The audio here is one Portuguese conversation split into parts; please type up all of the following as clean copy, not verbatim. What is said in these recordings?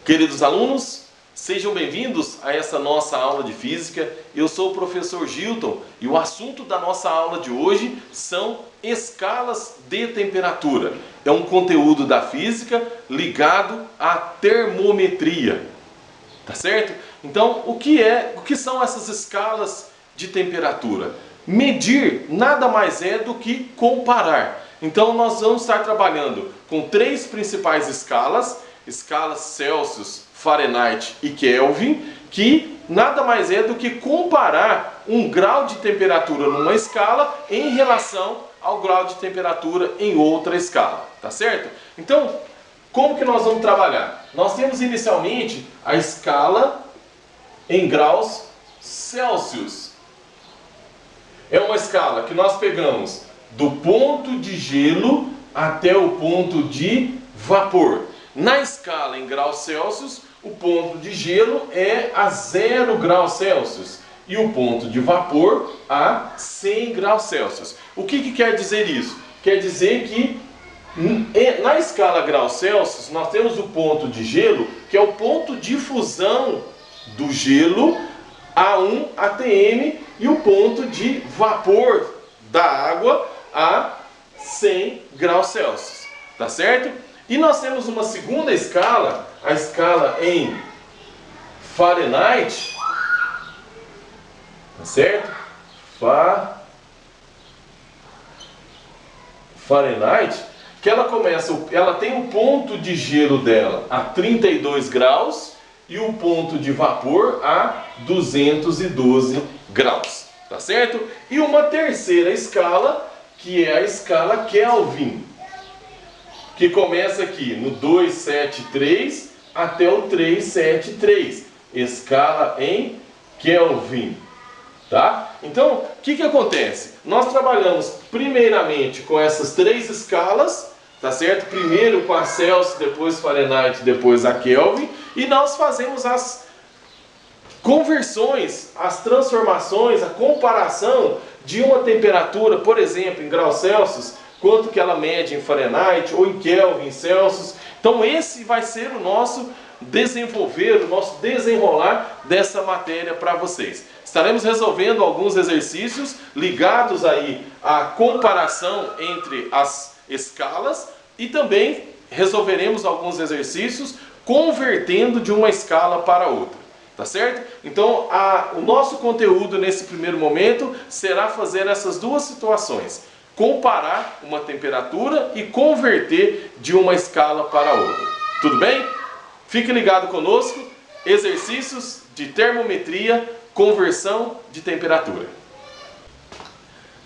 Queridos alunos, sejam bem-vindos a essa nossa aula de Física. Eu sou o professor Gilton e o assunto da nossa aula de hoje são escalas de temperatura. É um conteúdo da Física ligado à termometria, tá certo? Então, o que são essas escalas de temperatura? Medir nada mais é do que comparar. Então, nós vamos estar trabalhando com três principais escalas Celsius, Fahrenheit e Kelvin, que nada mais é do que comparar um grau de temperatura numa escala em relação ao grau de temperatura em outra escala, tá certo? Então, como que nós vamos trabalhar? Nós temos inicialmente a escala em graus Celsius. É uma escala que nós pegamos do ponto de gelo até o ponto de vapor. Na escala em graus Celsius, o ponto de gelo é a 0 graus Celsius e o ponto de vapor a 100 graus Celsius. O que quer dizer isso? Quer dizer que na escala graus Celsius nós temos o ponto de gelo, que é o ponto de fusão do gelo a 1 atm, e o ponto de vapor da água a 100 graus Celsius, tá certo? E nós temos uma segunda escala, a escala em Fahrenheit, tá certo? Fahrenheit, que ela tem o ponto de gelo dela a 32 graus e o ponto de vapor a 212 graus, tá certo? E uma terceira escala, que é a escala Kelvin, que começa aqui no 273 até o 373, escala em Kelvin, tá? Então, o que acontece? Nós trabalhamos primeiramente com essas três escalas, tá certo? Primeiro com a Celsius, depois Fahrenheit, depois a Kelvin, e nós fazemos as conversões, as transformações, a comparação de uma temperatura, por exemplo, em graus Celsius, quanto que ela mede em Fahrenheit ou em Kelvin, em Celsius. Então esse vai ser o nosso desenvolver, o nosso desenrolar dessa matéria para vocês. Estaremos resolvendo alguns exercícios ligados aí à comparação entre as escalas e também resolveremos alguns exercícios convertendo de uma escala para outra. Tá certo? Então o nosso conteúdo nesse primeiro momento será fazer essas duas situações: comparar uma temperatura e converter de uma escala para outra. Tudo bem? Fique ligado conosco. Exercícios de termometria, conversão de temperatura.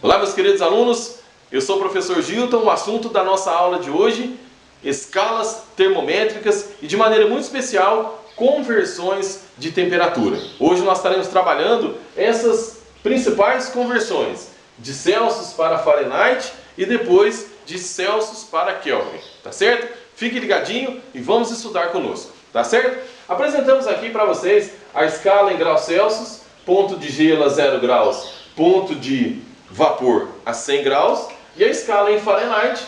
Olá, meus queridos alunos. Eu sou o professor Gilton. O assunto da nossa aula de hoje: escalas termométricas e, de maneira muito especial, conversões de temperatura. Hoje nós estaremos trabalhando essas principais conversões: de Celsius para Fahrenheit e depois de Celsius para Kelvin, tá certo? Fique ligadinho e vamos estudar conosco, tá certo? Apresentamos aqui para vocês a escala em graus Celsius, ponto de gelo a 0 graus, ponto de vapor a 100 graus, e a escala em Fahrenheit,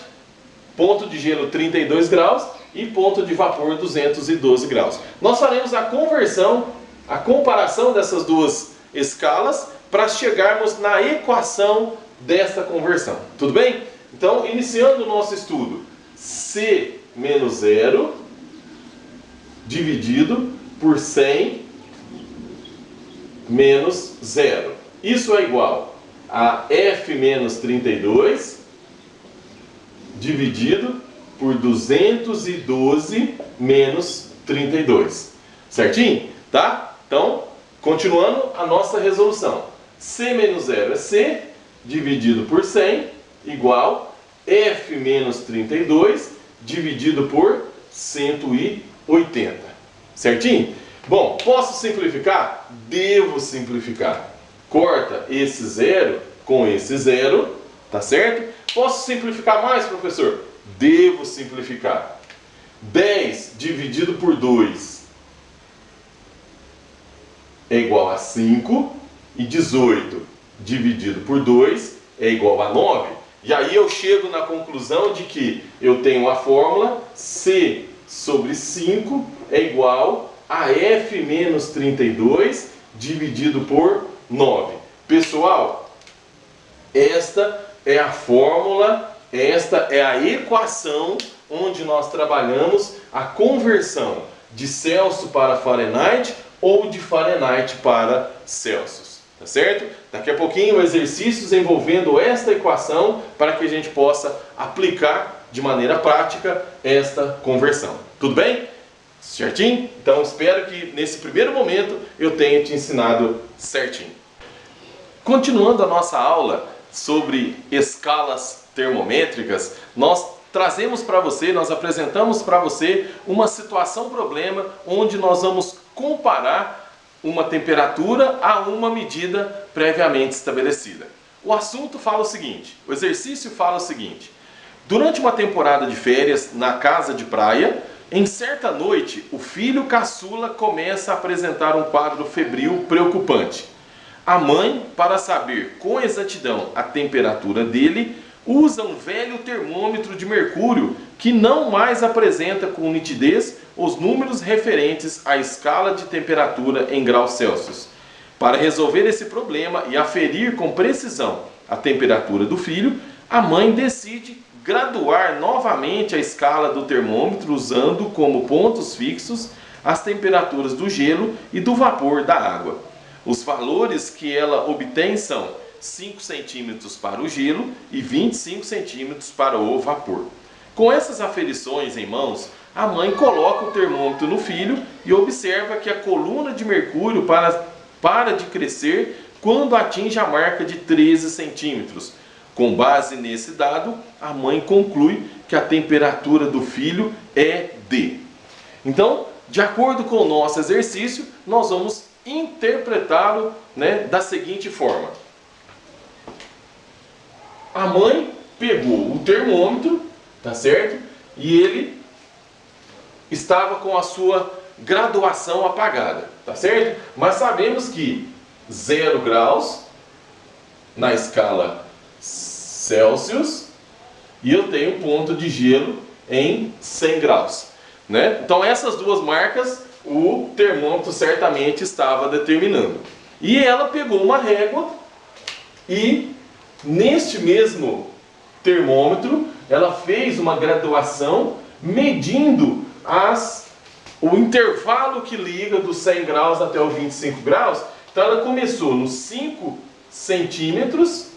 ponto de gelo 32 graus e ponto de vapor 212 graus. Nós faremos a conversão, a comparação dessas duas escalas para chegarmos na equação desta conversão. Tudo bem? Então, iniciando o nosso estudo, C menos 0 dividido por 100 menos 0. Isso é igual a F menos 32 dividido por 212 menos 32. Certinho? Tá? Então, continuando a nossa resolução. C menos 0 é C, dividido por 100, igual F menos 32, dividido por 180. Certinho? Bom, posso simplificar? Devo simplificar. Corta esse zero com esse zero, tá certo? Posso simplificar mais, professor? Devo simplificar. 10 dividido por 2 é igual a 5. E 18 dividido por 2 é igual a 9. E aí eu chego na conclusão de que eu tenho a fórmula C sobre 5 é igual a F menos 32 dividido por 9. Pessoal, esta é a fórmula, esta é a equação onde nós trabalhamos a conversão de Celsius para Fahrenheit ou de Fahrenheit para Celsius, tá certo? Daqui a pouquinho exercícios envolvendo esta equação para que a gente possa aplicar de maneira prática esta conversão. Tudo bem? Certinho? Então espero que nesse primeiro momento eu tenha te ensinado certinho. Continuando a nossa aula sobre escalas termométricas, nós trazemos para você, nós apresentamos para você uma situação-problema onde nós vamos comparar uma temperatura a uma medida previamente estabelecida. O assunto fala o seguinte, o exercício fala o seguinte: durante uma temporada de férias na casa de praia, em certa noite, o filho caçula começa a apresentar um quadro febril preocupante. A mãe, para saber com exatidão a temperatura dele, usa um velho termômetro de mercúrio que não mais apresenta com nitidez os números referentes à escala de temperatura em graus Celsius. Para resolver esse problema e aferir com precisão a temperatura do filho, a mãe decide graduar novamente a escala do termômetro usando como pontos fixos as temperaturas do gelo e do vapor da água. Os valores que ela obtém são 5 centímetros para o gelo e 25 centímetros para o vapor. Com essas aferições em mãos, a mãe coloca o termômetro no filho e observa que a coluna de mercúrio para de crescer quando atinge a marca de 13 centímetros. Com base nesse dado, a mãe conclui que a temperatura do filho é D. Então, de acordo com o nosso exercício, nós vamos interpretá-lo, da seguinte forma. A mãe pegou o termômetro, tá certo? E ele estava com a sua graduação apagada, tá certo? Mas sabemos que 0 graus na escala Celsius e eu tenho um ponto de gelo em 100 graus, Então essas duas marcas o termômetro certamente estava determinando. E ela pegou uma régua e neste mesmo termômetro ela fez uma graduação medindo o intervalo que liga dos 100 graus até os 25 graus. Então ela começou nos 5 centímetros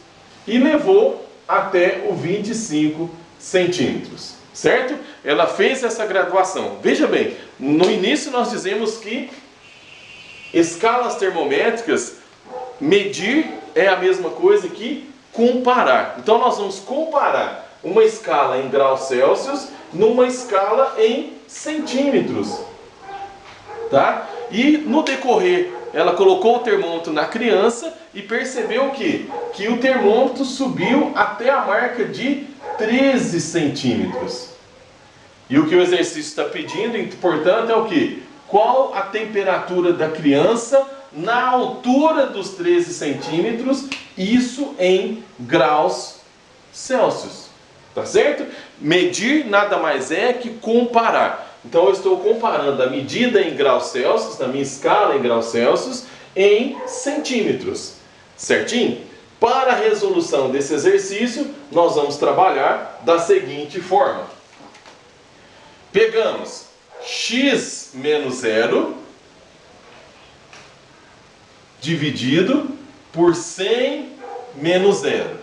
e levou até o 25 centímetros, certo? Ela fez essa graduação. Veja bem, no início nós dizemos que escalas termométricas, medir é a mesma coisa que comparar. Então nós vamos comparar uma escala em graus Celsius numa escala em centímetros, tá? E no decorrer, ela colocou o termômetro na criança e percebeu que o termômetro subiu até a marca de 13 centímetros. E o que o exercício está pedindo, portanto, é o quê? Qual a temperatura da criança na altura dos 13 centímetros, isso em graus Celsius. Tá certo? Medir nada mais é que comparar. Então eu estou comparando a medida em graus Celsius, na minha escala em graus Celsius, em centímetros. Certinho? Para a resolução desse exercício, nós vamos trabalhar da seguinte forma. Pegamos x menos 0 dividido por 100 menos 0.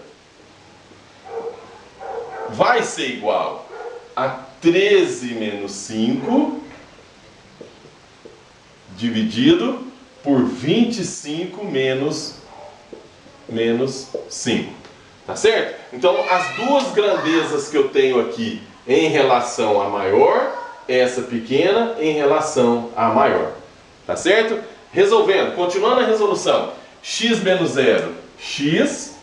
Vai ser igual a 13 menos 5 dividido por 25 menos 5. Tá certo? Então, as duas grandezas que eu tenho aqui em relação à maior, essa pequena em relação à maior. Tá certo? Resolvendo, continuando a resolução. X menos 0, x.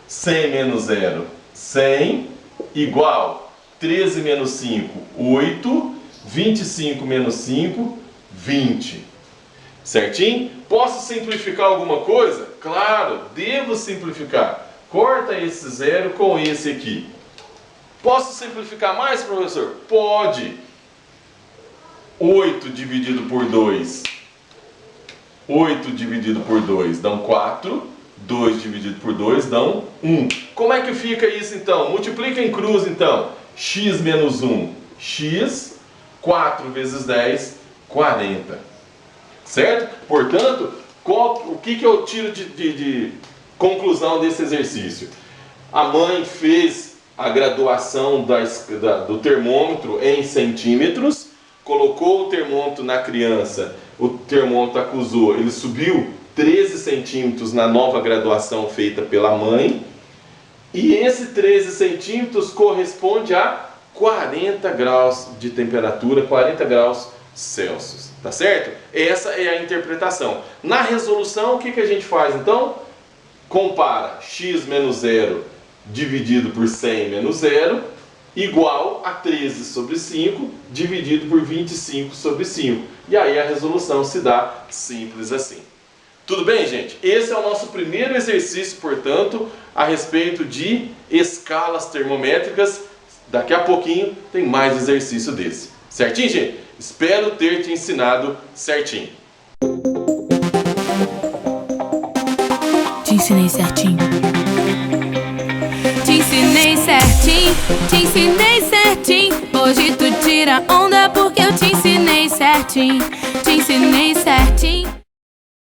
100 menos 0, 100. Igual 13 menos 5, 8. 25 menos 5, 20. Certinho? Posso simplificar alguma coisa? Claro, devo simplificar. Corta esse 0 com esse aqui. Posso simplificar mais, professor? Pode. 8 dividido por 2. 8 dividido por 2 dão 4. 2 dividido por 2 dão 1. Como é que fica isso então? Multiplica em cruz então. X menos 1. X. 4 vezes 10, 40. Certo? Portanto, o que eu tiro de conclusão desse exercício? A mãe fez a graduação do termômetro em centímetros, colocou o termômetro na criança, o termômetro acusou, ele subiu 13 centímetros na nova graduação feita pela mãe, e esse 13 centímetros corresponde a 40 graus de temperatura, 40 graus Celsius, tá certo? Essa é a interpretação. Na resolução, o que a gente faz então? Compara x menos 0 dividido por 100 menos 0 igual a 13 sobre 5 dividido por 25 sobre 5. E aí a resolução se dá simples assim. Tudo bem, gente? Esse é o nosso primeiro exercício, portanto, a respeito de escalas termométricas. Daqui a pouquinho tem mais exercício desse. Certinho, gente? Espero ter te ensinado certinho. Te ensinei certinho. Te ensinei certinho, te ensinei certinho. Hoje tu tira onda porque eu te ensinei certinho. Te ensinei certinho.